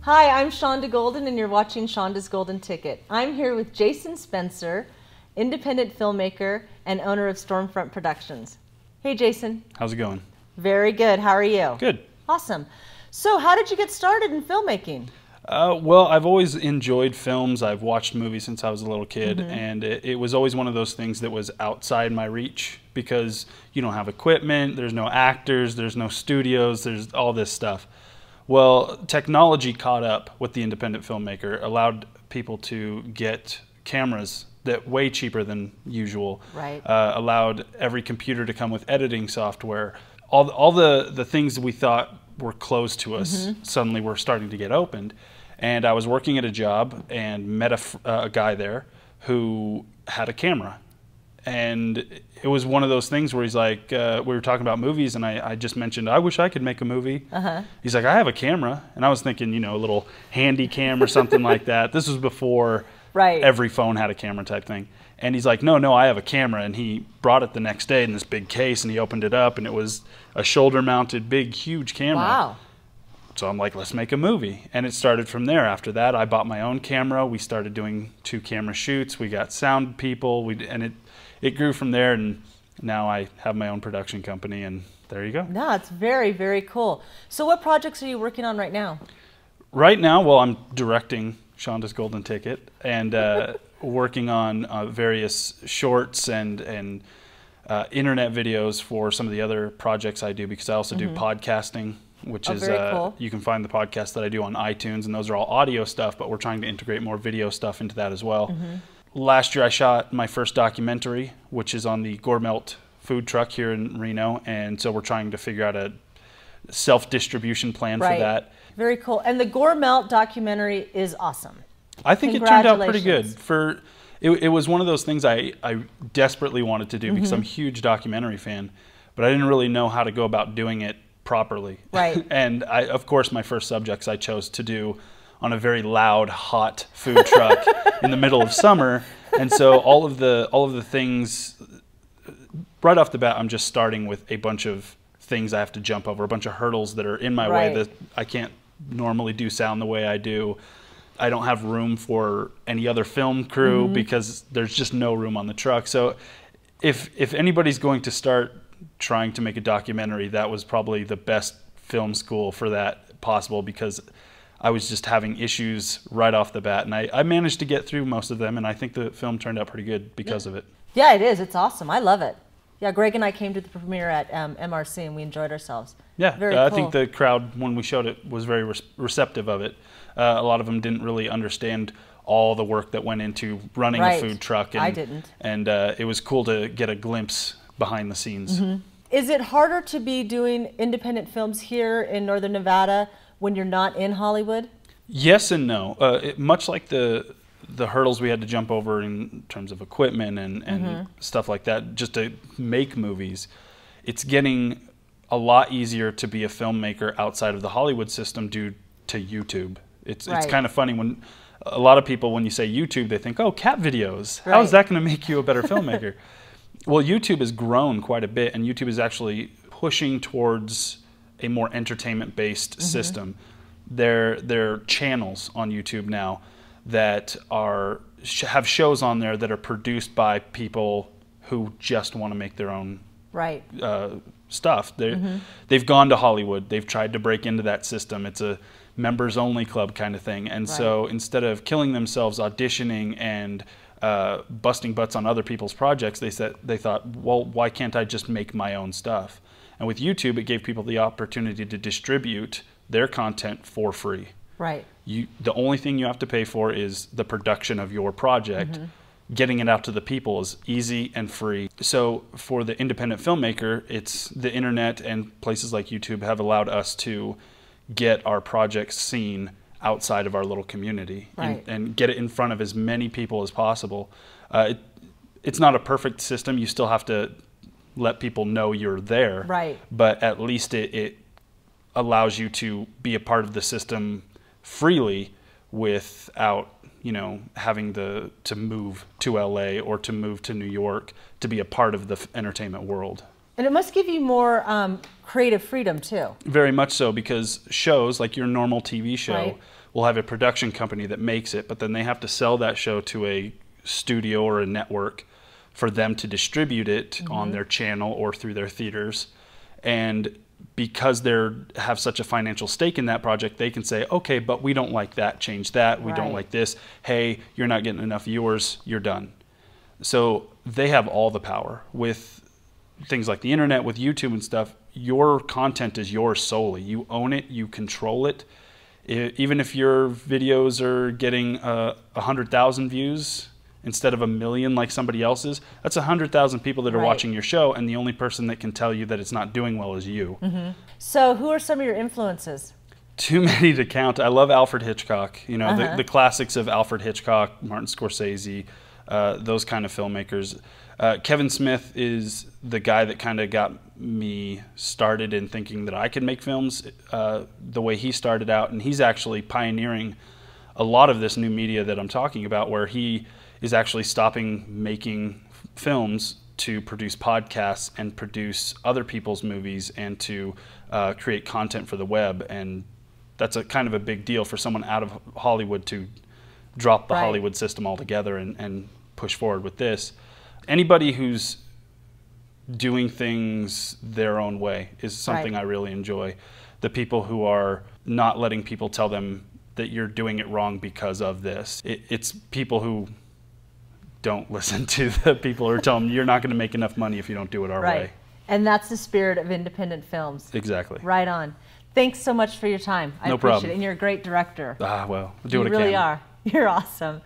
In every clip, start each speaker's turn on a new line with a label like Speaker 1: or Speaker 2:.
Speaker 1: Hi, I'm Shonda Golden, and you're watching Shonda's Golden Ticket. I'm here with Jason Spencer, independent filmmaker and owner of Stormfront Productions. Hey, Jason.
Speaker 2: How's it going?
Speaker 1: Very good. How are you?
Speaker 2: Good.
Speaker 1: Awesome. So how did you get started in filmmaking?
Speaker 2: Well, I've always enjoyed films. I've watched movies since I was a little kid, and it was always one of those things that was outside my reach because you don't have equipment, there's no actors, there's no studios, there's all this stuff. Well, technology caught up with the independent filmmaker, allowed people to get cameras that way cheaper than usual,
Speaker 1: Right.
Speaker 2: Allowed every computer to come with editing software. All the things that we thought were closed to us suddenly were starting to get opened. And I was working at a job and met a guy there who had a camera. And it was one of those things where he's like, we were talking about movies, and I just mentioned, I wish I could make a movie. He's like, I have a camera. And I was thinking, you know, a little handy cam or something like that. This was before every phone had a camera type thing. And he's like, no, I have a camera. And he brought it the next day in this big case, and he opened it up, and it was a shoulder-mounted, big, huge camera.
Speaker 1: Wow. So
Speaker 2: I'm like, let's make a movie. And it started from there. After that, I bought my own camera. We started doing 2-camera shoots. We got sound people. And it grew from there, and now I have my own production company, and there you go.
Speaker 1: No, it's very, very cool. So what projects are you working on right now?
Speaker 2: Right now, well, I'm directing Shonda's Golden Ticket and working on various shorts and internet videos for some of the other projects I do, because I also do podcasting, which is
Speaker 1: cool.
Speaker 2: You can find the podcast that I do on iTunes, and those are all audio stuff, but we're trying to integrate more video stuff into that as well. Last year I shot my first documentary, which is on the Gourmelt food truck here in Reno, and so we're trying to figure out a self-distribution plan for that.
Speaker 1: Very cool. And the Gourmelt documentary is awesome.
Speaker 2: I think it turned out pretty good. It was one of those things I desperately wanted to do because I'm a huge documentary fan, but I didn't really know how to go about doing it properly.
Speaker 1: Right.
Speaker 2: And of course, my first subjects I chose to do on a very loud, hot food truck in the middle of summer, and so all of the things right off the bat, I'm just starting with a bunch of things I have to jump over, a bunch of hurdles that are in my way that I can't normally do sound the way I do. I don't have room for any other film crew because there's just no room on the truck. So if anybody's going to start trying to make a documentary, that was probably the best film school for that possible, because I was just having issues right off the bat, and I managed to get through most of them, and I think the film turned out pretty good because of it.
Speaker 1: Yeah, it is. It's awesome. I love it. Yeah, Greg and I came to the premiere at MRC, and we enjoyed ourselves.
Speaker 2: Yeah,
Speaker 1: very
Speaker 2: I
Speaker 1: cool.
Speaker 2: think the crowd, when we showed it, was very receptive of it. A lot of them didn't really understand all the work that went into running a food truck. And,
Speaker 1: I didn't.
Speaker 2: And it was cool to get a glimpse behind the scenes.
Speaker 1: Is it harder to be doing independent films here in Northern Nevada when you're not in Hollywood?
Speaker 2: Yes and no. Much like the hurdles we had to jump over in terms of equipment and stuff like that, just to make movies, it's getting a lot easier to be a filmmaker outside of the Hollywood system due to YouTube. It's kind of funny when a lot of people, when you say YouTube, they think, oh, cat videos. How is that going to make you a better filmmaker? Well, YouTube has grown quite a bit, and YouTube is actually pushing towards a more entertainment-based system. There are channels on YouTube now that have shows on there that are produced by people who just want to make their own stuff. They've gone to Hollywood. They've tried to break into that system. It's a members-only club kind of thing. And so instead of killing themselves auditioning and busting butts on other people's projects, they thought, well, why can't I just make my own stuff? And with YouTube, it gave people the opportunity to distribute their content for free. The only thing you have to pay for is the production of your project. Getting it out to the people is easy and free. So for the independent filmmaker, it's the internet and places like YouTube have allowed us to get our projects seen outside of our little community and get it in front of as many people as possible. It's not a perfect system. You still have to let people know you're there. But at least it allows you to be a part of the system freely without, you know, having to move to LA or to move to New York to be a part of the entertainment world.
Speaker 1: And it must give you more creative freedom too.
Speaker 2: Very much so, because shows like your normal TV show will have a production company that makes it, but then they have to sell that show to a studio or a network for them to distribute it on their channel or through their theaters. And because they have such a financial stake in that project, they can say, okay, but we don't like that, change that. We don't like this. Hey, you're not getting enough viewers, you're done. So they have all the power. With things like the internet, with YouTube and stuff, your content is yours solely. You own it, you control it. Even if your videos are getting 100,000 views instead of 1 million like somebody else's, that's 100,000 people that are watching your show, and the only person that can tell you that it's not doing well is you.
Speaker 1: So who are some of your influences?
Speaker 2: Too many to count. I love Alfred Hitchcock. You know, the classics of Alfred Hitchcock, Martin Scorsese, those kind of filmmakers. Kevin Smith is the guy that kind of got me started in thinking that I could make films the way he started out, and he's actually pioneering a lot of this new media that I'm talking about, where he is actually stopping making films to produce podcasts and produce other people's movies and to create content for the web. And that's a kind of a big deal for someone out of Hollywood to drop the Hollywood system altogether and push forward with this. Anybody who's doing things their own way is something I really enjoy. The people who are not letting people tell them that you're doing it wrong because of this. It's people who don't listen to the people who are telling them you're not going to make enough money if you don't do it our way.
Speaker 1: And that's the spirit of independent films.
Speaker 2: Exactly.
Speaker 1: Right on. Thanks so much for your time. I appreciate it. And you're a great director.
Speaker 2: Well, I'll do what I can.
Speaker 1: You really are. You're awesome.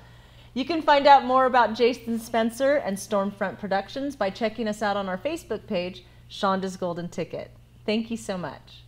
Speaker 1: You can find out more about Jason Spencer and Stormfront Productions by checking us out on our Facebook page, Shonda's Golden Ticket. Thank you so much.